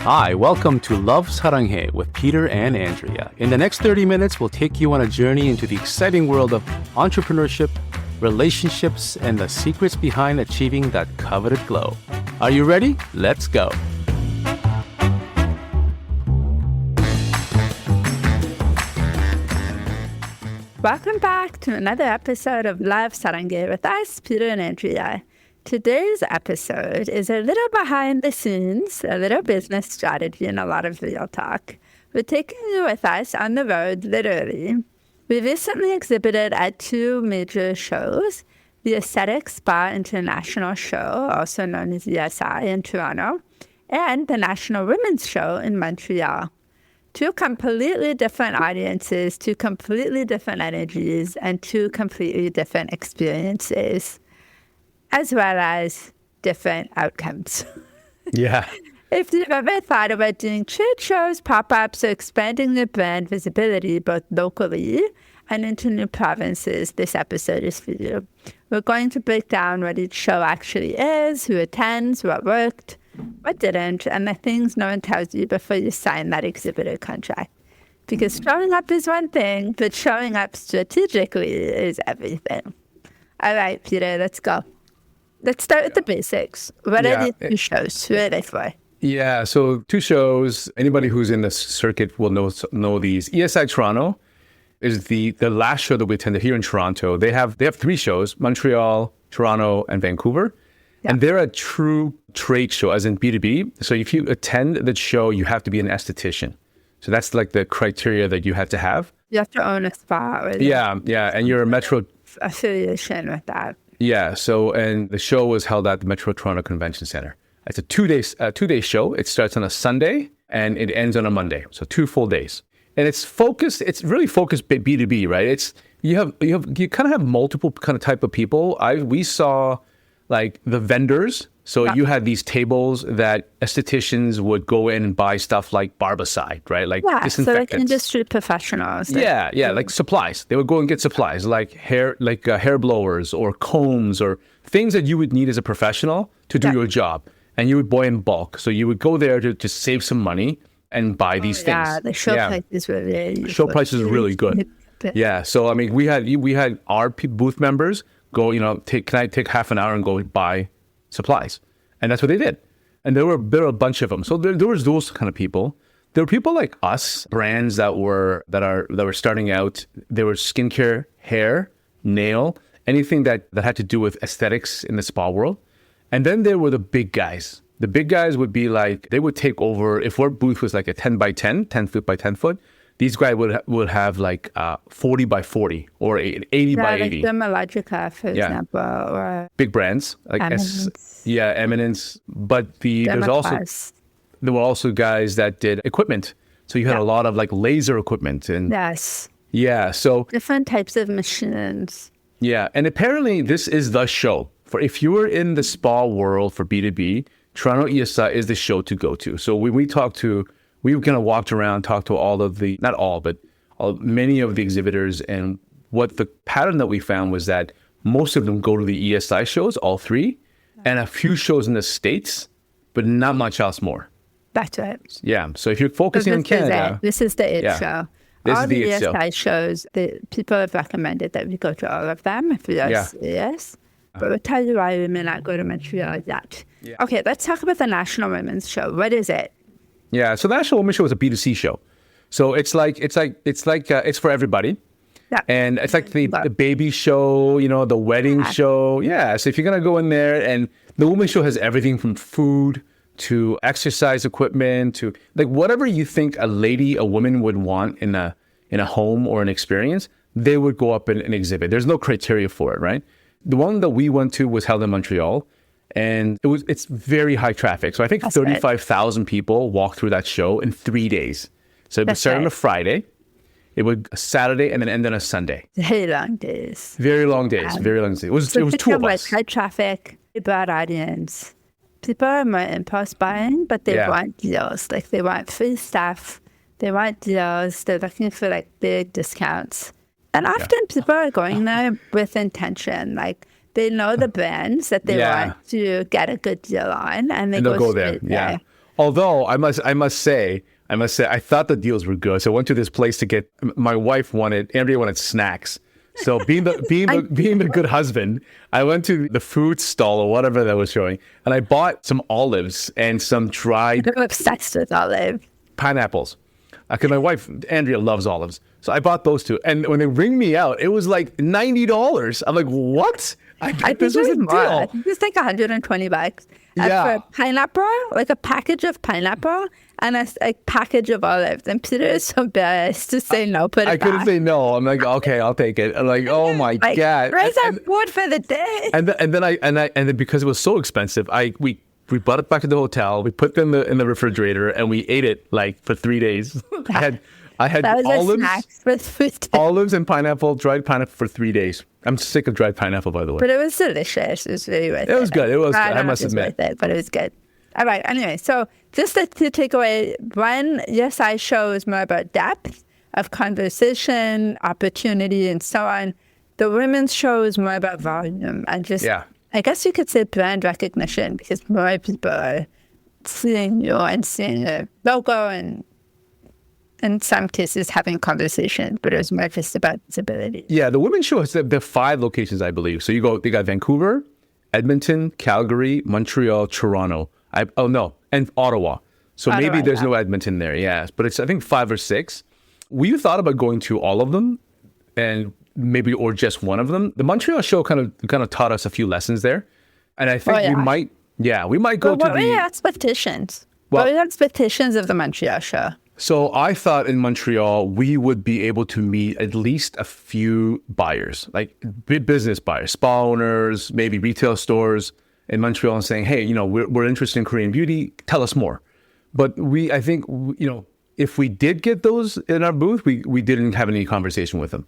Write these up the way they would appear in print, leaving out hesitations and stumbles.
Hi, welcome to Love Saranghae with Peter and Andrea. In the next 30 minutes, we'll take you on a journey into the exciting world of entrepreneurship, relationships, and the secrets behind achieving that coveted glow. Are you ready? Let's go. Welcome back to another episode of Love Saranghae with us, Peter and Andrea. Today's episode is a little behind the scenes, a little business strategy, and a lot of real talk. We're taking you with us on the road, literally. We recently exhibited at two major shows, the Aesthetic Spa International Show, also known as ESI in Toronto, and the National Women's Show in Montreal. Two completely different audiences, two completely different energies, and two completely different experiences, as well as different outcomes. Yeah. If you've ever thought about doing trade shows, pop-ups, or expanding your brand visibility both locally and into new provinces, this episode is for you. We're going to break down what each show actually is, who attends, what worked, what didn't, and the things no one tells you before you sign that exhibitor contract. Because showing up is one thing, but showing up strategically is everything. All right, Peter, let's go. Let's start with the basics. What are these two shows? Who are they for? Yeah, so two shows. Anybody who's in the circuit will know these. ESI Toronto is the last show that we attended here in Toronto. They have three shows: Montreal, Toronto, and Vancouver. Yeah. And they're a true trade show, as in B2B. So if you attend the show, you have to be an esthetician. So that's like the criteria that you have to have. You have to own a spa. Yeah, and you're a Metro affiliation with that. Yeah, and the show was held at the Metro Toronto Convention Center. It's a two-day show. It starts on a Sunday and it ends on a Monday. So 2 full days. And it's really focused B2B, right? You kind of have multiple kind of type of people. We saw like the vendors. So you had these tables that estheticians would go in and buy stuff like barbicide, right? Like disinfectants. So like industry professionals. Like supplies. They would go and get supplies like hair blowers or combs or things that you would need as a professional to do your job. And you would buy in bulk. So you would go there to just save some money and buy these things. Yeah, the show prices were really show prices is really good. Yeah. So I mean, we had our booth members go, can I take half an hour and go buy supplies? And that's what they did. And there were a bunch of them. So there was those kind of people. There were people like us, brands that were starting out. There were skincare, hair, nail, anything that had to do with aesthetics in the spa world. And then there were the big guys. The big guys would be like, they would take over. If our booth was like a 10 by 10, 10 foot by 10 foot, these guys would have like 40 by 40 or 80 by 80. Like Dermalogica, for example. Or big brands. Like Eminence. But there were also guys that did equipment. So you had a lot of like laser equipment. And yes. Yeah. So different types of machines. Yeah. And apparently this is the show. For if you were in the spa world for B2B, Toronto ESI is the show to go to. So when we kind of walked around, talked to all of the, not all, but many of the exhibitors. And what the pattern that we found was that most of them go to the ESI shows, all three, and a few shows in the States, but not much else more. That's right. Yeah. So if you're focusing on Canada. This is the IT show. This all is the ESI shows, people have recommended that we go to all of them if we are serious. But we'll tell you why we may not go to Montreal yet. Yeah. Okay, let's talk about the National Women's Show. What is it? Yeah, so the National Women's Show is a B2C show. So it's for everybody. Yeah. And it's like the baby show, the wedding show. Yeah, so if you're going to go in there, and the Women's Show has everything from food to exercise equipment to like whatever you think a woman would want in a home or an experience, they would go up and exhibit. There's no criteria for it, right? The one that we went to was held in Montreal, and it's very high traffic. So I think 35,000 people walked through that show in 3 days. So it would start on a Friday, it would a Saturday, and then end on a Sunday. Very long days. Very long days. It was two of us. High traffic, broad audience. People are more impulse buying, but they want deals. Like they want free stuff. They want deals. They're looking for like big discounts. And often people are going there with intention. Like they know the brands that they want to get a good deal on, and they'll go there. Yeah. Although I must say, I thought the deals were good. So I went to this place to get. My wife Andrea wanted snacks. So being the good husband, I went to the food stall or whatever that was showing, and I bought some olives and some dried. I'm obsessed with olives. Pineapples. Because my wife Andrea loves olives, so I bought those two. And when they ring me out, it was like $90. I'm like, what? I think this was a deal. I think it's like $120. Yeah. For pineapple, like a package of pineapple and a package of olives. And Peter is so embarrassed to say no, put it back. I couldn't say no. I'm like, okay, I'll take it. I'm like, oh my God. Raise our food for the day. And then because it was so expensive, we brought it back to the hotel. We put them in the refrigerator and we ate it like for 3 days. I had olives and pineapple, dried pineapple for 3 days. I'm sick of dried pineapple, by the way. But it was delicious. It was really worth it. It was good. It was good. I must admit. But it was good. All right. Anyway, so just to take away, one ESI show is more about depth of conversation, opportunity, and so on. The women's show is more about volume and just, I guess you could say brand recognition, because more people are seeing you and seeing your logo and in some cases having conversations, but it was more just about visibility. Yeah, the women's show has the 5 locations, I believe. So they got Vancouver, Edmonton, Calgary, Montreal, Toronto. And Ottawa. So maybe there's no Edmonton there, yes. But it's, I think, 5 or 6. We thought about going to all of them and maybe, or just one of them. The Montreal show kind of taught us a few lessons there. And I think we might go to what were your expectations? What were your expectations of the Montreal show? So I thought in Montreal, we would be able to meet at least a few buyers, like big business buyers, spa owners, maybe retail stores in Montreal, and saying, hey, we're interested in Korean beauty. Tell us more. But I think, if we did get those in our booth, we didn't have any conversation with them.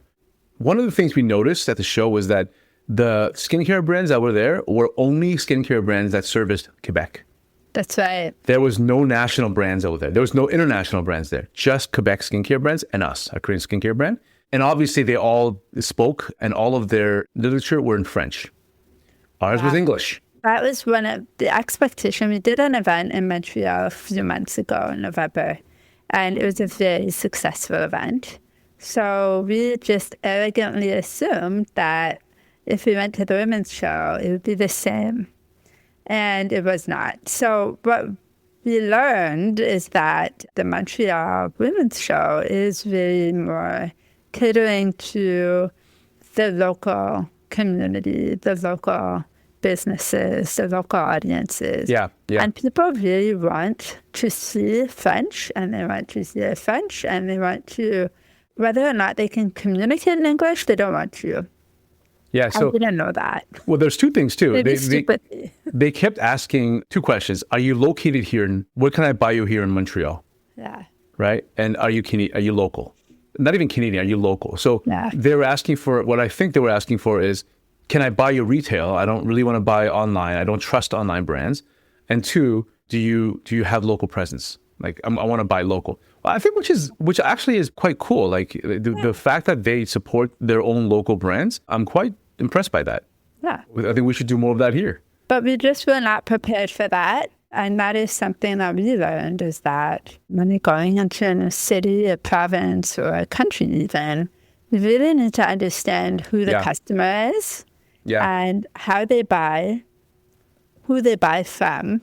One of the things we noticed at the show was that the skincare brands that were there were only skincare brands that serviced Quebec. That's right. There was no national brands out there. There was no international brands there. Just Quebec skincare brands and us, a Korean skincare brand. And obviously they all spoke, and all of their literature were in French. Ours was English. That was one of the expectations. We did an event in Montreal a few months ago in November, and it was a very successful event. So we just arrogantly assumed that if we went to the women's show, it would be the same. And it was not. So what we learned is that the Montreal Women's Show is really more catering to the local community, the local businesses, the local audiences. Yeah. And people really want to see French, and they want to see French, and they want to, whether or not they can communicate in English, they don't want to. Yeah, so I didn't know that. Well, there's 2 things too. Maybe they kept asking 2 questions. Are you located here? What can I buy you here in Montreal? Yeah. Right? And are you local? Not even Canadian. Are you local? So they were asking for, what I think they were asking for is, can I buy you retail? I don't really want to buy online. I don't trust online brands. And 2, do you have local presence? Like, I want to buy local. Well, I think which actually is quite cool. Like the fact that they support their own local brands, I'm quite impressed by that. Yeah. I think we should do more of that here. But we just were not prepared for that. And that is something that we learned, is that when you're going into a city, a province, or a country even, we really need to understand who the customer is and how they buy, who they buy from,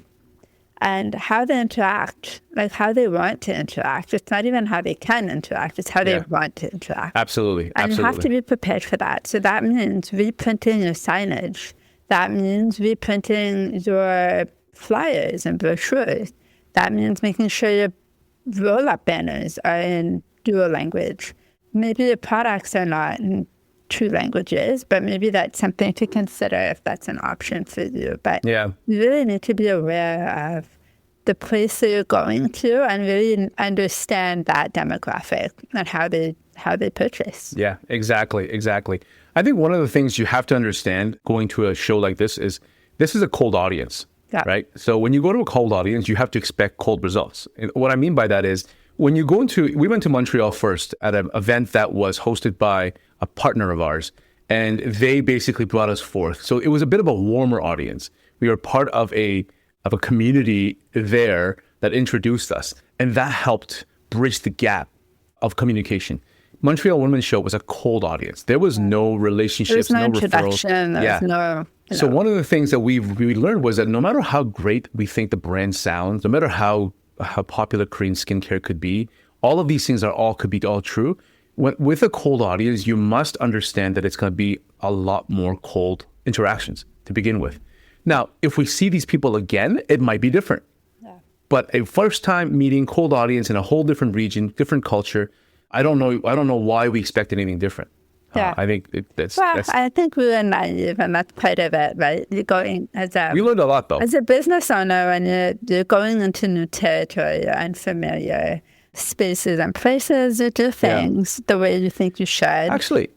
and how they interact, like how they want to interact. It's not even how they can interact, it's how they want to interact. Absolutely. And you have to be prepared for that. So that means reprinting your signage. That means reprinting your flyers and brochures. That means making sure your roll-up banners are in dual language. Maybe your products are not in 2 languages, but maybe that's something to consider if that's an option for you. But you really need to be aware of the place that you're going to and really understand that demographic and how they purchase. Yeah, exactly. I think one of the things you have to understand going to a show like this is a cold audience, right? So when you go to a cold audience, you have to expect cold results. And what I mean by that is, when you go we went to Montreal first at an event that was hosted by a partner of ours, and they basically brought us forth. So it was a bit of a warmer audience. We were part of a community there that introduced us. And that helped bridge the gap of communication. Montreal Women's Show was a cold audience. There was no relationships, There's no referrals. introduction. There's no... So one of the things that we learned was that no matter how great we think the brand sounds, no matter how popular Korean skincare could be, all of these things could be all true. With a cold audience, you must understand that it's going to be a lot more cold interactions to begin with. Now, if we see these people again, it might be different. Yeah. But a first time meeting cold audience in a whole different region, different culture, I don't know why we expect anything different. Yeah. I think that's... I think we were naive, and that's part of it, right? You're going we learned a lot, though. As a business owner, and you're going into new territory, unfamiliar spaces and places, you do things the way you think you should. Actually,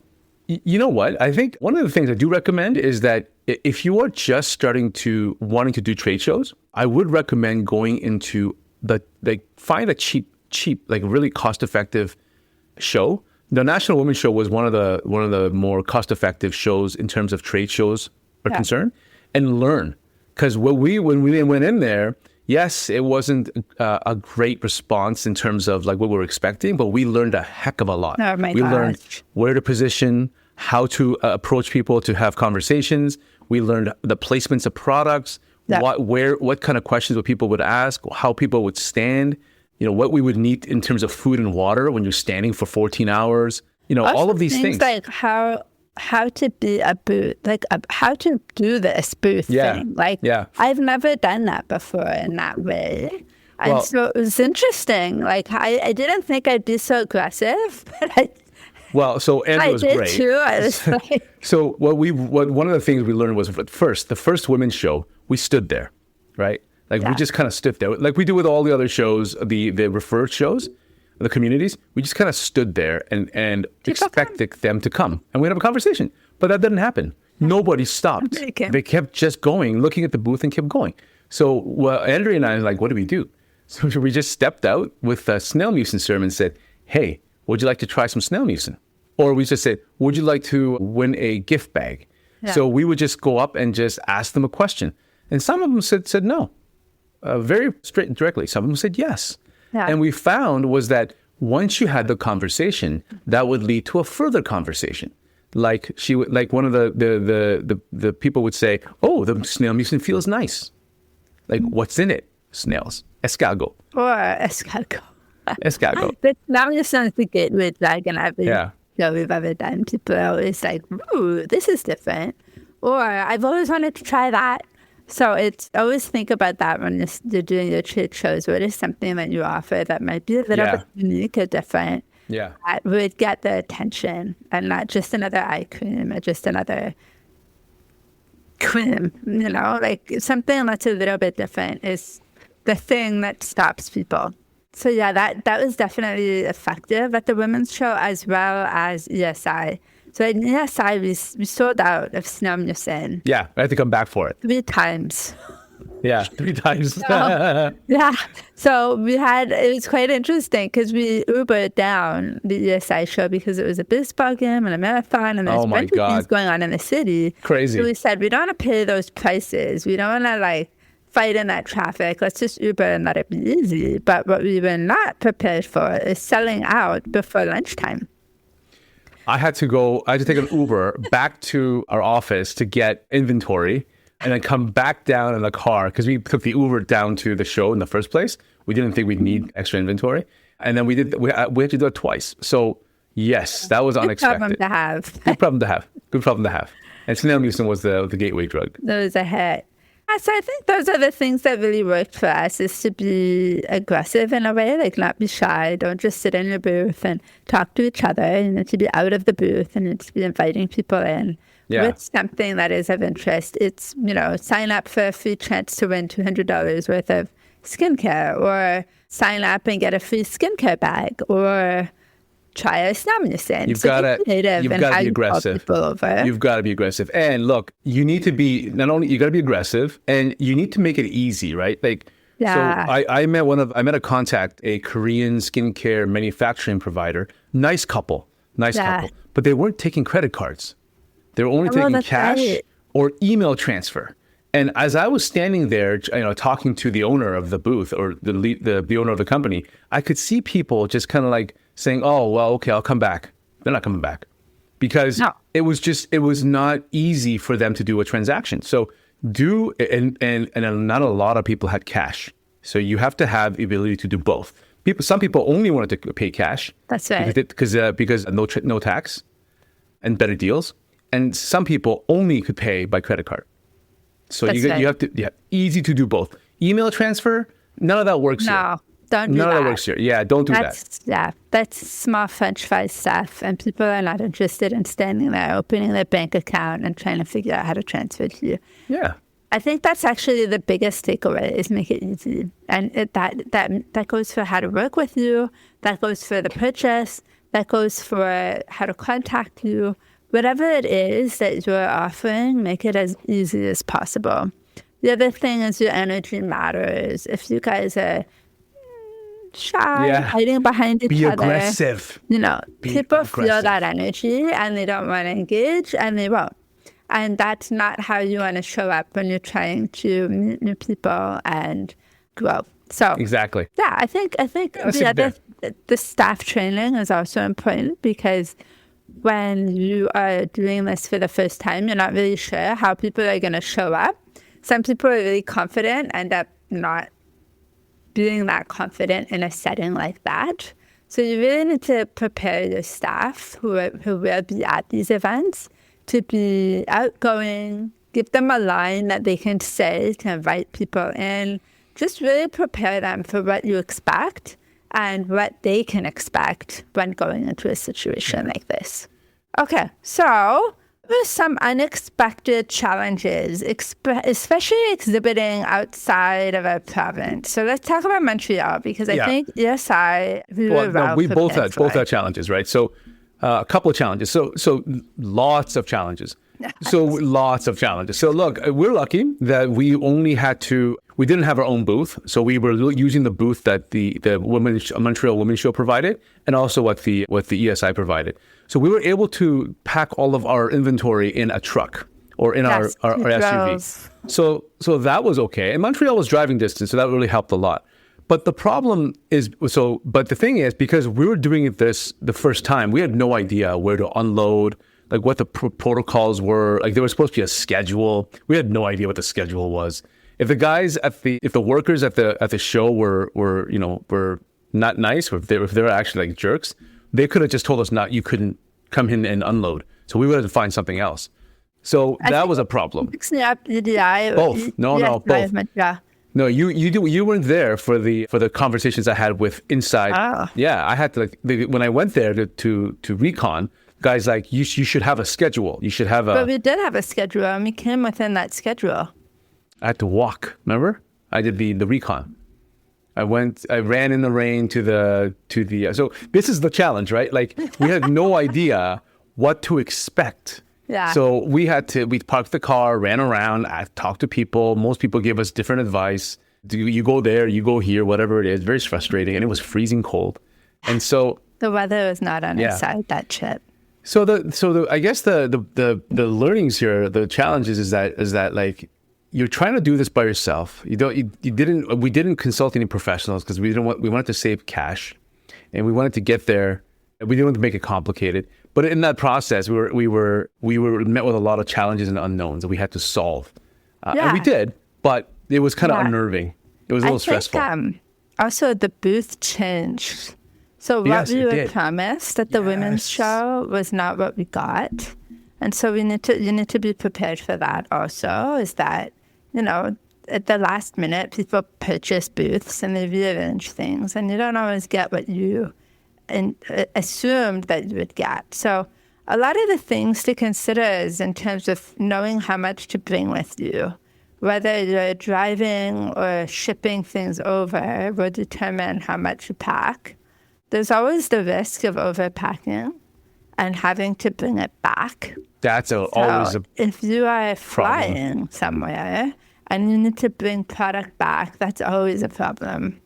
you know what? I think one of the things I do recommend is that if you are just wanting to do trade shows, I would recommend going into find a cheap, like really cost-effective show. The National Women's Show was one of the more cost-effective shows in terms of trade shows are concerned, and learn. Because when we went in there, yes, it wasn't a great response in terms of like what we were expecting, but we learned a heck of a lot. Oh my we gosh. learned where to position, how to approach people to have conversations. We learned the placements of products, what kind of questions people would ask, how people would stand. What we would need in terms of food and water when you're standing for 14 hours, also all of these things. Like how to be a booth, like how to do this booth thing. Like, I've never done that before in that way. And so it was interesting. Like, I didn't think I'd be so aggressive, but so Andrea was great. I did too. I was like... So one of the things we learned was the first women's show, we stood there, right? Like we just kind of stood there, like we do with all the other shows, the referred shows, the communities. We just kind of stood there and expected them to come, and we'd have a conversation. But that didn't happen. Nobody stopped. They kept just going, looking at the booth, and kept going. So Andrea and I were like, what do we do? So we just stepped out with a snail mucin serum and said, hey, would you like to try some snail mucin? Or we just said, would you like to win a gift bag? Yeah. So we would just go up and just ask them a question. And some of them said no. Very straight and directly. Some of them said yes. Yeah. And we found was that once you had the conversation, that would lead to a further conversation. Like one of the people would say, oh, the snail mucin feels nice. Like, what's in it? Snails. Escargot. Or escargot. Escargot. But now you sound the gateway drug, and every show we've ever done, people are always like, ooh, this is different. Or I've always wanted to try that. So it's always think about that when you're doing your trade shows. What is something that you offer that might be a little bit unique or different? Yeah. That would get the attention, and not just another eye cream or just another cream, like something that's a little bit different is the thing that stops people. So that was definitely effective at the women's show as well as ESI. So at ESI, we sold out of snail mucin. Yeah, I had to come back for it. 3 times. Yeah, 3 times. So it was quite interesting because we Ubered down the ESI show because it was a baseball game and a marathon, and there's a bunch of things going on in the city. Crazy. So we said, we don't want to pay those prices. We don't want to fight in that traffic. Let's just Uber and let it be easy. But what we were not prepared for is selling out before lunchtime. I had to take an Uber back to our office to get inventory and then come back down in the car because we took the Uber down to the show in the first place. We didn't think we'd need extra inventory. And then we had to do it twice. So yes, that was unexpected. Good problem to have. Good problem to have. And snail mucin was the gateway drug. That was a hit. So I think those are the things that really worked for us, is to be aggressive in a way, like not be shy. Don't just sit in your booth and talk to each other. To be out of the booth and to be inviting people in with something that is of interest. It's, sign up for a free chance to win $200 worth of skincare, or sign up and get a free skincare bag, or try a snail mucin. You've got to be aggressive. You've got to be aggressive. And look, you need to be, not only, you got to be aggressive, and you need to make it easy, right? So I met a contact, a Korean skincare manufacturing provider, nice couple, but they weren't taking credit cards. They were only taking cash or email transfer. And as I was standing there, talking to the owner of the booth or the owner of the company, I could see people just kind of like saying, "Oh, well, okay, I'll come back." They're not coming back because it was not easy for them to do a transaction. So and not a lot of people had cash. So you have to have the ability to do both. Some people only wanted to pay cash. That's right. Because no tax and better deals. And some people only could pay by credit card. So you have to easy to do both. Email transfer, none of that works here. No, don't do that. None of that works here. Yeah, don't do that. Yeah, that's small French fry stuff, and people are not interested in standing there, opening their bank account and trying to figure out how to transfer to you. Yeah. I think that's actually the biggest takeaway is make it easy. And that goes for how to work with you, that goes for the purchase, that goes for how to contact you. Whatever it is that you're offering, make it as easy as possible. The other thing is your energy matters. If you guys are shy, hiding behind each other. Be aggressive. People feel that energy and they don't want to engage and they won't. And that's not how you want to show up when you're trying to meet new people and grow. So exactly. Yeah, I think the staff training is also important because when you are doing this for the first time, you're not really sure how people are going to show up. Some people are really confident, end up not being that confident in a setting like that. So you really need to prepare your staff who will be at these events to be outgoing, give them a line that they can say to invite people in. Just really prepare them for what you expect and what they can expect when going into a situation like this. Okay, so there's some unexpected challenges, especially exhibiting outside of a province. So let's talk about Montreal because I think ESI, we both had challenges, right? So a couple of challenges. So lots of challenges. So look, we're lucky that we didn't have our own booth. So we were using the booth that the Montreal Women's Show provided and also what the ESI provided. So we were able to pack all of our inventory in a truck or in our SUV. So that was okay. And Montreal was driving distance, so that really helped a lot. But the problem is, but the thing is, because we were doing this the first time, we had no idea where to unload, like what the protocols were. Like there was supposed to be a schedule. We had no idea what the schedule was. If the workers at the show were not nice, or if they were actually like jerks, they could have just told us you couldn't come in and unload. So we would have to find something else. So that was a problem. Both. No, both. No, you weren't there for the conversations I had with inside. Ah. Yeah, I had to when I went there to recon, guys like you should have a schedule. You should have a. But we did have a schedule, and we came within that schedule. I had to walk. Remember, I did the recon. I ran in the rain to the. So this is the challenge, right? Like we had no idea what to expect. Yeah. So we parked the car, ran around, I talked to people. Most people gave us different advice. You go there, you go here, whatever it is. Very frustrating, and it was freezing cold. And so the weather was not on our side that trip. So I guess the learnings here, the challenges is that like you're trying to do this by yourself. We didn't consult any professionals because we wanted to save cash, and we wanted to get there. We didn't want to make it complicated. But in that process, we were met with a lot of challenges and unknowns that we had to solve, and we did. But it was kind of unnerving. It was a little stressful. Also, the booth changed. So what we were promised at the women's show was not what we got, and so you need to be prepared for that. Also, is that at the last minute, people purchase booths and they rearrange things, and you don't always get what you assumed that you would get. So a lot of the things to consider is in terms of knowing how much to bring with you. Whether you're driving or shipping things over will determine how much you pack. There's always the risk of overpacking and having to bring it back. That's always a if you are flying somewhere and you need to bring product back, that's always a problem.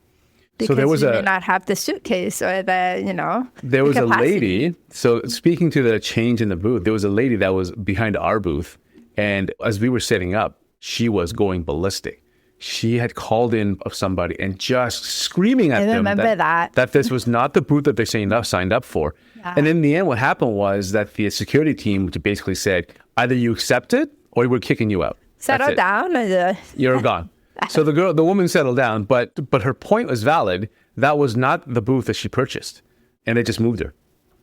Because you may not have the suitcase or the, There was a lady, so speaking to the change in the booth, there was a lady that was behind our booth. And as we were setting up, she was going ballistic. She had called in of somebody and just screaming at them that this was not the booth that they signed up for. Yeah. And in the end, what happened was that the security team basically said, either you accept it or we're kicking you out. Settle down. You're gone. So the woman settled down, but her point was valid. That was not the booth that she purchased, and they just moved her.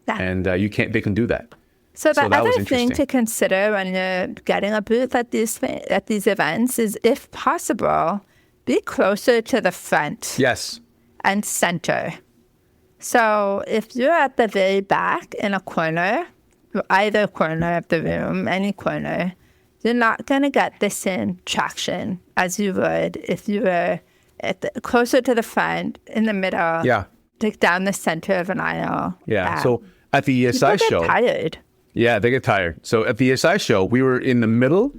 Yeah. And they can do that. So the other thing to consider when you're getting a booth at these events is, if possible, be closer to the front. Yes. And center. So if you're at the very back in a corner, either corner of the room, any corner, you're not going to get the same traction as you would if you were closer to the front, in the middle, like down the center of an aisle. Yeah. So at the ESI show, get tired. Yeah, they get tired. So at the ESI show, we were in the middle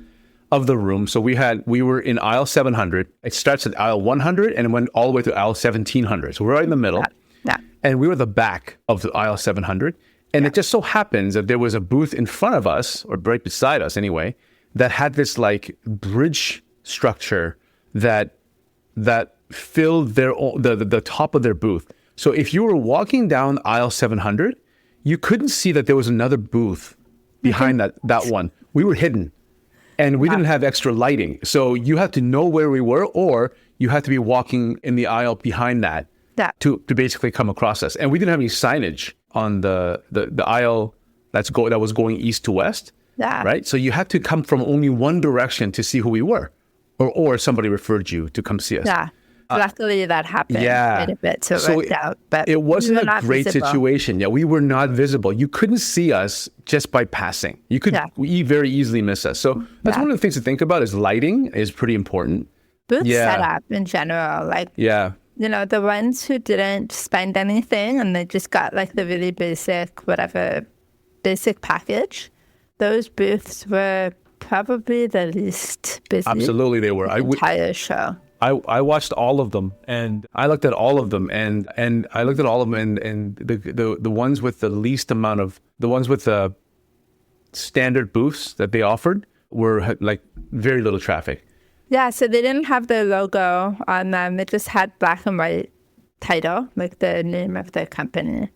of the room. So we were in aisle 700. It starts at aisle 100 and it went all the way to aisle 1700. So we're right in the middle. Yeah. And we were the back of the aisle 700. And it just so happens that there was a booth in front of us, or right beside us anyway, that had this like bridge structure that filled the top of their booth. So if you were walking down aisle 700, you couldn't see that there was another booth behind that one. We were hidden, and we didn't have extra lighting. So you had to know where we were, or you had to be walking in the aisle behind that to basically come across us. And we didn't have any signage on the aisle that was going east to west. Yeah. Right. So you had to come from only one direction to see who we were, or somebody referred you to come see us. Yeah. Luckily, that happened quite a bit, so it worked out. But it wasn't a great situation. Yeah, we were not visible. You couldn't see us just by passing. You could very easily miss us. So that's one of the things to think about. Is lighting is pretty important. Booth setup in general, the ones who didn't spend anything and they just got like the really basic package. Those booths were probably the least busy. Absolutely, they were. The entire show. I watched all of them, and I looked at all of them, and I looked at all of them, and the ones with the least amount of, the ones with the standard booths that they offered were like very little traffic. Yeah, so they didn't have their logo on them. They just had black and white title, like the name of their company.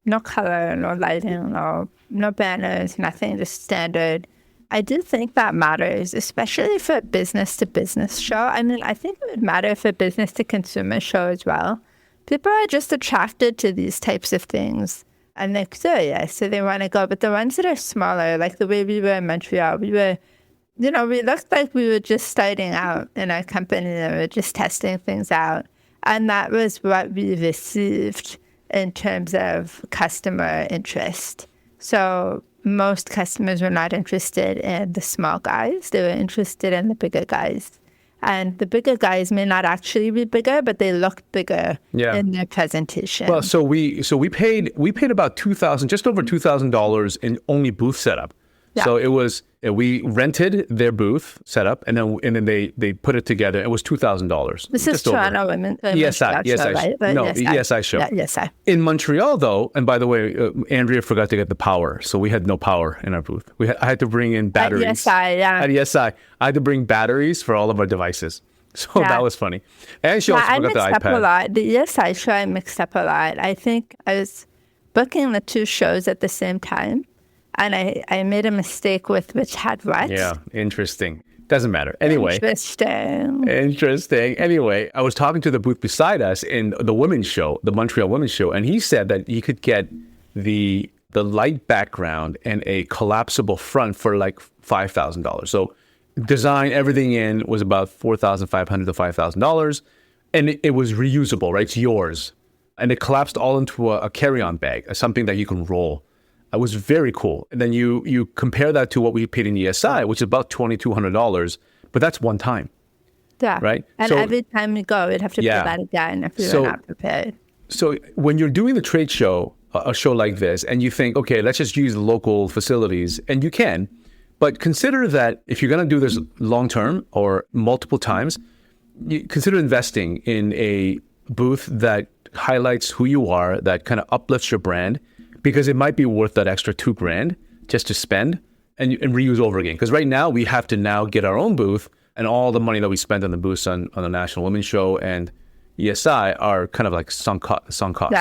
No color, no lighting, no banners, nothing, just standard. I do think that matters, especially for a business-to-business show. I mean, I think it would matter for a business-to-consumer show as well. People are just attracted to these types of things, and they're curious, so they want to go. But the ones that are smaller, like the way we were in Montreal, we looked like we were just starting out in our company, and we were just testing things out. And that was what we received in terms of customer interest. So most customers were not interested in the small guys. They were interested in the bigger guys. And the bigger guys may not actually be bigger, but they looked bigger in their presentation. Well, so we paid about $2,000, just over $2,000 in only booth setup. Yeah. So it was, we rented their booth setup, and then they put it together. It was $2,000. This is Toronto Women. ESI, show, right? No, ESI show. Yeah, ESI. In Montreal, though, and by the way, Andrea forgot to get the power, so we had no power in our booth. I had to bring in batteries. At ESI, yeah. At ESI, I had to bring batteries for all of our devices. So that was funny. And she also forgot the iPad. I mixed up a lot. The ESI show, I mixed up a lot. I think I was booking the two shows at the same time. And I made a mistake with which had what. Yeah, interesting. Doesn't matter. Anyway. Interesting. Anyway, I was talking to the booth beside us in the women's show, the Montreal women's show, and he said that he could get the light background and a collapsible front for like $5,000. So design, everything in was about $4,500 to $5,000. And it was reusable, right? It's yours. And it collapsed all into a carry-on bag, something that you can roll. It was very cool. And then you compare that to what we paid in ESI, which is about $2,200, but that's one time. Yeah. Right? And so, every time you go, you'd have to pay that again if you were not prepared. So when you're doing the trade show, a show like this, and you think, okay, let's just use local facilities, and you can, but consider that if you're going to do this long-term or multiple times, you consider investing in a booth that highlights who you are, that kind of uplifts your brand, because it might be worth that extra $2,000 just to spend and reuse over again. Because right now we have to now get our own booth And all the money that we spent on the booths on the National Women's Show and ESI are kind of like sunk costs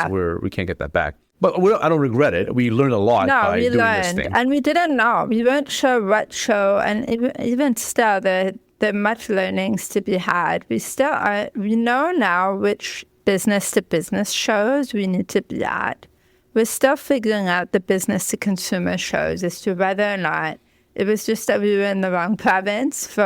where we can't get that back. But I don't regret it. We learned a lot by doing this thing. And we didn't know. We weren't sure what show. And even still, there are much learnings to be had. We know now which business-to-business shows we need to be at. We're still figuring out the business-to-consumer shows as to whether or not it was just that we were in the wrong province for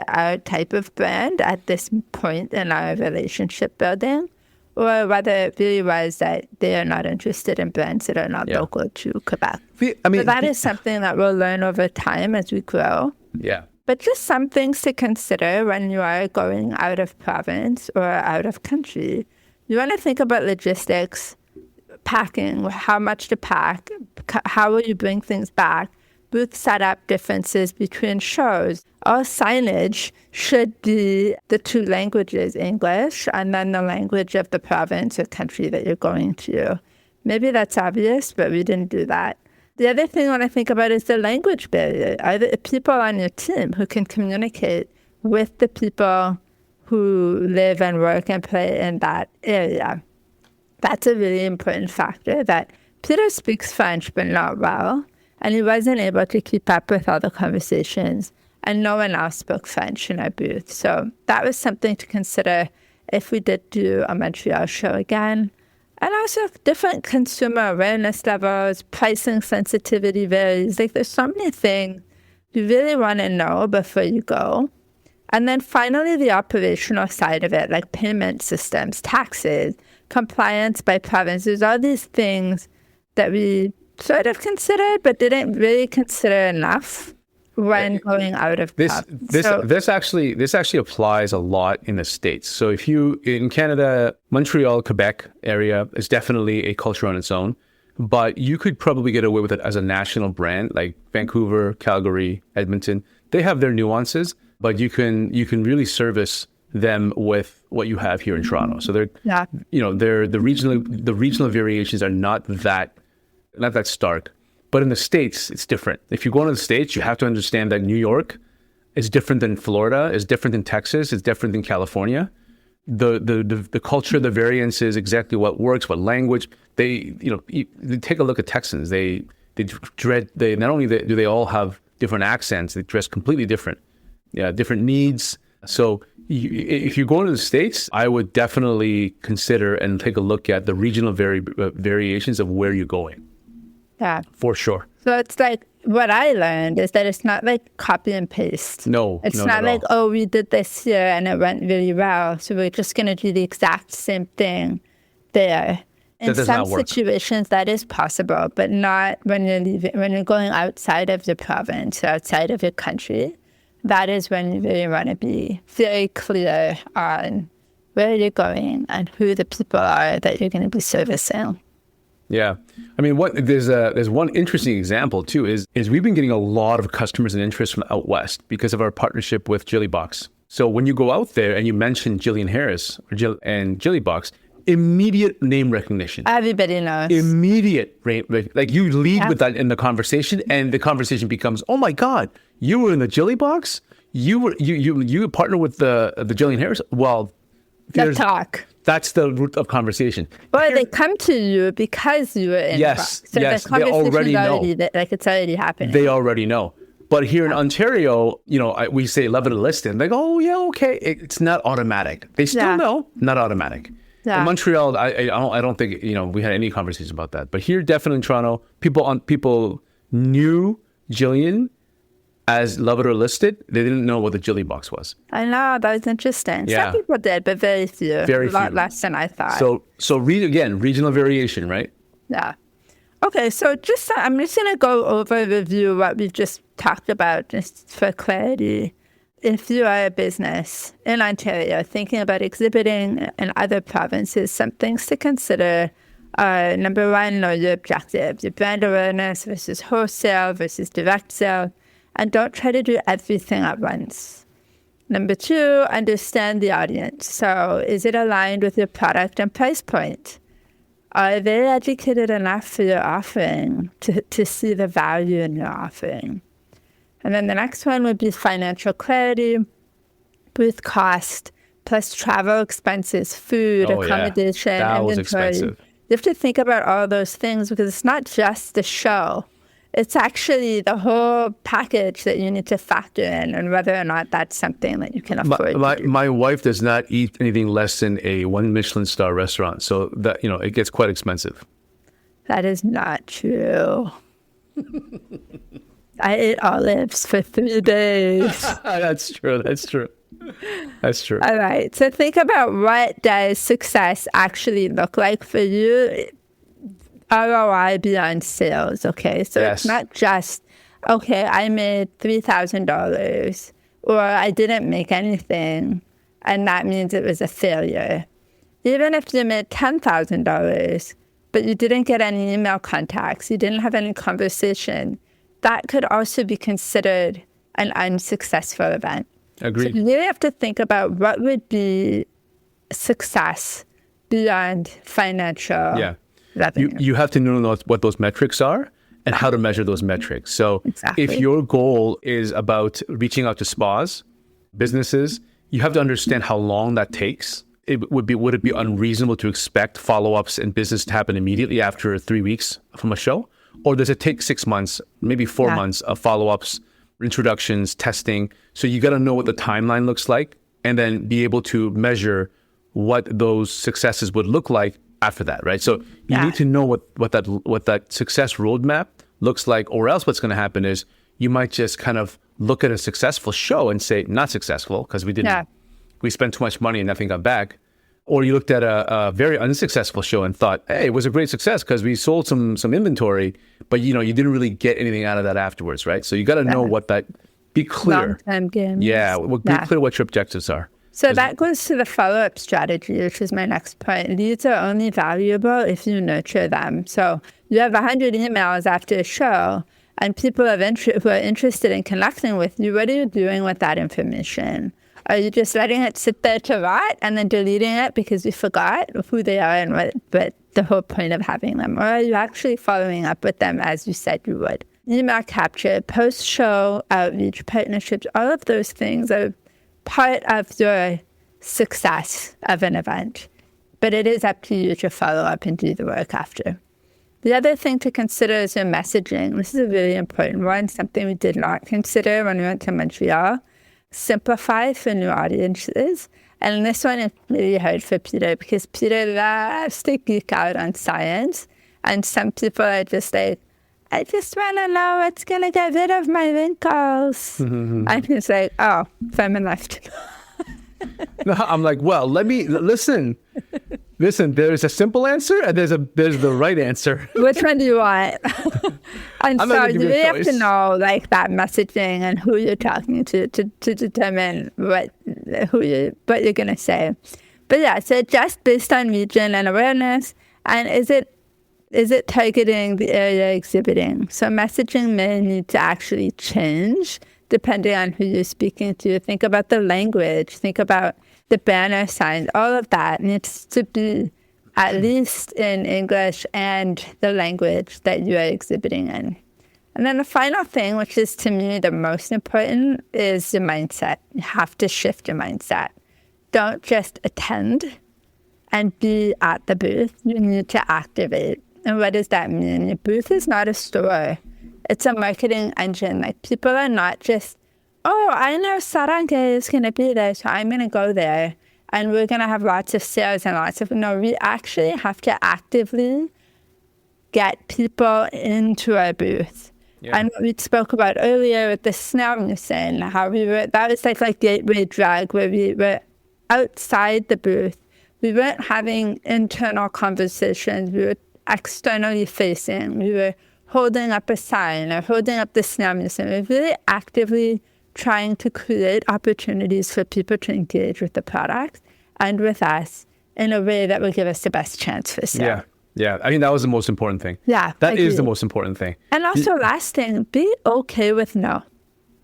our type of brand at this point in our relationship building, or whether it really was that they are not interested in brands that are not local to Quebec. So that is something that we'll learn over time as we grow. Yeah. But just some things to consider when you are going out of province or out of country. You want to think about logistics, packing, how much to pack, how will you bring things back, booth setup differences between shows. All signage should be the two languages, English and then the language of the province or country that you're going to. Maybe that's obvious, but we didn't do that. The other thing I want to think about is the language barrier. Are there people on your team who can communicate with the people who live and work and play in that area? That's a really important factor, that Peter speaks French, but not well. And he wasn't able to keep up with all the conversations. And no one else spoke French in our booth. So that was something to consider if we did do a Montreal show again. And also different consumer awareness levels, pricing sensitivity varies. Like there's so many things you really want to know before you go. And then finally, the operational side of it, like payment systems, taxes, compliance by provinces, all these things that we sort of considered, but didn't really consider enough when going out of this actually applies a lot in the States. So if you in Canada, Montreal, Quebec area is definitely a culture on its own, but you could probably get away with it as a national brand, like Vancouver, Calgary, Edmonton. They have their nuances, but you can really service them with what you have here in Toronto. So the regional variations are not that stark. But in the States, it's different. If you go into the States, you have to understand that New York is different than Florida, is different than Texas, is different than California. The culture, the variance is exactly what works, what language. They take a look at Texans. They not only do they all have different accents, they dress completely different. Yeah, different needs. So if you go into the States, I would definitely consider and take a look at the regional variations of where you're going. Yeah. For sure. So it's like, what I learned is that it's not like copy and paste. No. It's not like, we did this here and it went really well, so we're just going to do the exact same thing there. In some situations, that is possible, but not when you're going outside of the province or outside of your country. That is when you really want to be very clear on where you're going and who the people are that you're going to be servicing. Yeah. I mean, there's one interesting example too is we've been getting a lot of customers and interest from out west because of our partnership with Jillybox. So when you go out there and you mention Jillian Harris and Jillybox, immediate name recognition. Everybody knows. Immediate, like you lead with that in the conversation, and the conversation becomes, "Oh my God, you were in the Jillybox? You partnered with the Jillian Harris?" Well, the talk. That's the root of conversation. Or they come to you because you were in Yes, the yes, they already know. It's already happening. They already know. But here in Ontario, we say love it or list it. And they go, oh, yeah, okay. It's not automatic. They still know, not automatic. Yeah. In Montreal, I don't think, we had any conversation about that. But here, definitely in Toronto, people knew Jillian as love it or list it. They didn't know what the Jillybox was. I know, that was interesting. Yeah. Some people did, but very few. A lot less than I thought. So regional variation, right? Yeah. Okay, so I'm just going to go over review what we've just talked about, just for clarity. If you are a business in Ontario thinking about exhibiting in other provinces, some things to consider are, number one, know your objectives, your brand awareness versus wholesale versus direct sale. And don't try to do everything at once. Number two, understand the audience. So is it aligned with your product and price point? Are they educated enough for your offering to see the value in your offering? And then the next one would be financial clarity. booth cost, plus travel expenses, food, accommodation, that inventory. was expensive. You have to think about all those things because it's not just the show. It's actually the whole package that you need to factor in and whether or not that's something that you can afford. My wife does not eat anything less than a 1 Michelin star restaurant. So that, it gets quite expensive. That is not true. I ate olives for 3 days. That's true. All right. So think about, what does success actually look like for you? ROI beyond sales, okay? So It's not just, I made $3,000 or I didn't make anything and that means it was a failure. Even if you made $10,000 but you didn't get any email contacts, you didn't have any conversation, that could also be considered an unsuccessful event. Agreed. So you really have to think about what would be success beyond financial revenue. You have to know what those metrics are and how to measure those metrics. So if your goal is about reaching out to spas, businesses, you have to understand how long that takes. Would it be unreasonable to expect follow-ups in business to happen immediately after 3 weeks from a show? Or does it take 6 months, maybe 4 months of follow-ups, introductions, testing? So you got to know what the timeline looks like and then be able to measure what those successes would look like after that, right? So you need to know what that success roadmap looks like, or else what's going to happen is you might just kind of look at a successful show and say, not successful because we spent too much money and nothing got back. Or you looked at a very unsuccessful show and thought, hey, it was a great success because we sold some inventory, but you didn't really get anything out of that afterwards, right? So you got to know be clear. Long-term game. Yeah, be clear what your objectives are. So that goes to the follow-up strategy, which is my next point. Leads are only valuable if you nurture them. So you have 100 emails after a show, and people who are interested in connecting with you. What are you doing with that information? Are you just letting it sit there to rot and then deleting it because you forgot who they are and what the whole point of having them? Or are you actually following up with them as you said you would? Email capture, post-show outreach, partnerships, all of those things are part of your success of an event. But it is up to you to follow up and do the work after. The other thing to consider is your messaging. This is a really important one, something we did not consider when we went to Montreal. Simplify for new audiences. And this one is really hard for Peter because Peter loves to geek out on science. And some people are just like, I just want to know what's going to get rid of my wrinkles. And he's like, feminist. No, I'm like, well, listen, there's a simple answer and there's the right answer. Which one do you want? And so you really have to know that messaging and who you're talking to determine what you're going to say. But yeah, so just based on region and awareness, and is it targeting the area exhibiting? So messaging may need to actually change depending on who you're speaking to. Think about the language. Think about the banner signs. All of that needs to be at least in English and the language that you are exhibiting in. And then the final thing, which is to me the most important, is your mindset. You have to shift your mindset. Don't just attend and be at the booth. You need to activate. And what does that mean? Your booth is not a store. It's a marketing engine. People are not just, I know Saranghae is going to be there, so I'm going to go there. And we're going to have lots of sales and no, we actually have to actively get people into our booth. Yeah. And what we spoke about earlier with the snail mucin, how that was like gateway drug where we were outside the booth. We weren't having internal conversations. We were externally facing. We were holding up a sign or holding up the snail mucin. We were really actively trying to create opportunities for people to engage with the product and with us in a way that will give us the best chance for sale. Yeah. I mean, that was the most important thing. Yeah. That is the most important thing. And also, last thing, be okay with no.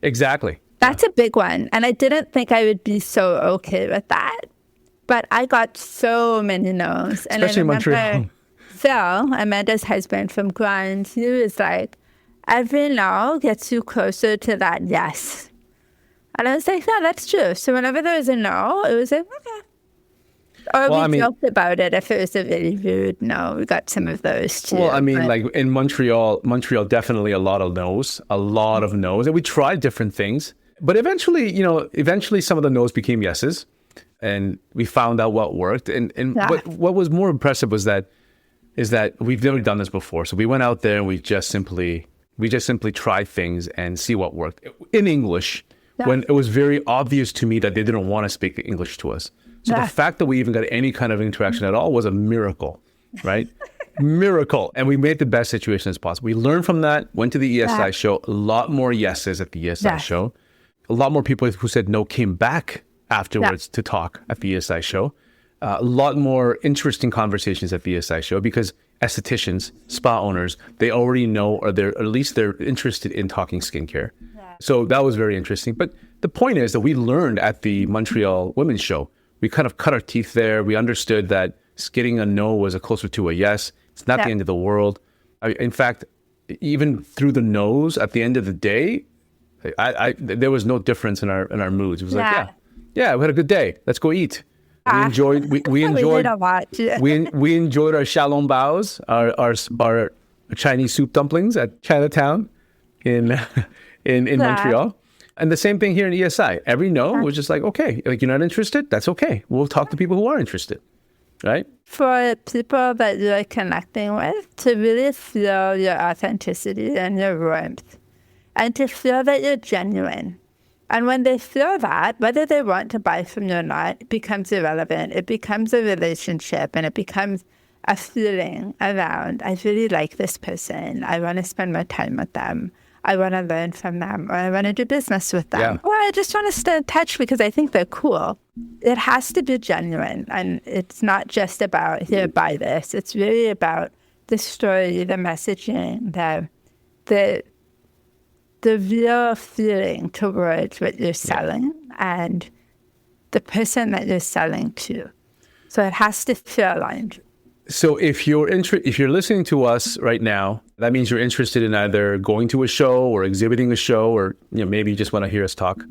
Exactly. That's a big one. And I didn't think I would be so okay with that. But I got so many no's. Especially in Montreal. Phil, Amanda's husband from Grind, he was like, every no gets you closer to that yes. And I was like, no, that's true. So whenever there was a no, it was like, okay. Or we joked about it if it was a very rude no. We got some of those too. Well, I mean, like in Montreal, definitely a lot of no's. And we tried different things. But eventually some of the no's became yeses. And we found out what worked. And what was more impressive is that we've never done this before. So we went out there and we just simply tried things and see what worked in English when it was very obvious to me that they didn't want to speak English to us. So the fact that we even got any kind of interaction at all was a miracle, right? Miracle. And we made the best situation as possible. We learned from that, went to the ESI show, a lot more yeses at the ESI show. A lot more people who said no came back afterwards to talk at the ESI show. A lot more interesting conversations at the ESI show because aestheticians, spa owners, they already know, or at least they're interested in talking skincare. Yeah. So that was very interesting. But the point is that we learned at the Montreal Women's Show, we kind of cut our teeth there. We understood that getting a no was closer to a yes. It's not the end of the world. In fact, even through the no's, at the end of the day, there was no difference in our moods. It was like, we had a good day. Let's go eat. We enjoyed we enjoyed our xiaolong baos, our Chinese soup dumplings at Chinatown in Montreal. And the same thing here in ESI. Every no was just like, okay, like you're not interested? That's okay. We'll talk to people who are interested, right? For people that you're connecting with, to really feel your authenticity and your warmth, and to feel that you're genuine. And when they feel that, whether they want to buy from you or not, it becomes irrelevant. It becomes a relationship, and it becomes a feeling around, I really like this person. I want to spend more time with them. I want to learn from them, or I want to do business with them. Or I just want to stay in touch because I think they're cool. It has to be genuine. And it's not just about, here, buy this. It's really about the story, the messaging, the real feeling towards what you're selling and the person that you're selling to. So it has to feel aligned. So if you're listening to us right now, that means you're interested in either going to a show or exhibiting a show, or maybe you just want to hear us talk.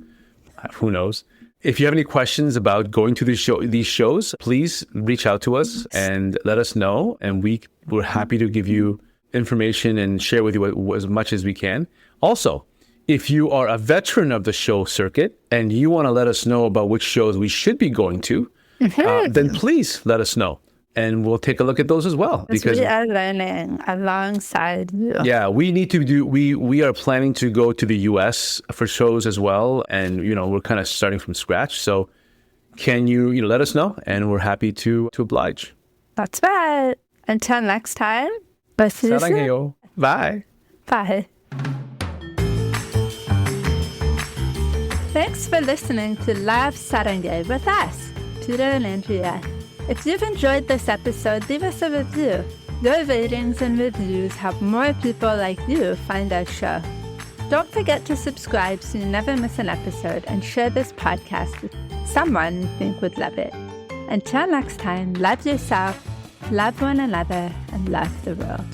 Who knows? If you have any questions about going to these shows, please reach out to us and let us know. And we're happy to give you information and share with you as much as we can. Also, if you are a veteran of the show circuit and you want to let us know about which shows we should be going to, then please let us know. And we'll take a look at those as well. Because we are learning alongside you. Yeah, we are planning to go to the US for shows as well. And, we're kind of starting from scratch. So can you let us know? And we're happy to oblige. That's right. Until next time. Saranghae. Bye. Bye. Thanks for listening to Live Saranghae with us, Peter and Andrea. If you've enjoyed this episode, leave us a review. Your ratings and reviews help more people like you find our show. Don't forget to subscribe so you never miss an episode, and share this podcast with someone you think would love it. Until next time, love yourself, love one another, and love the world.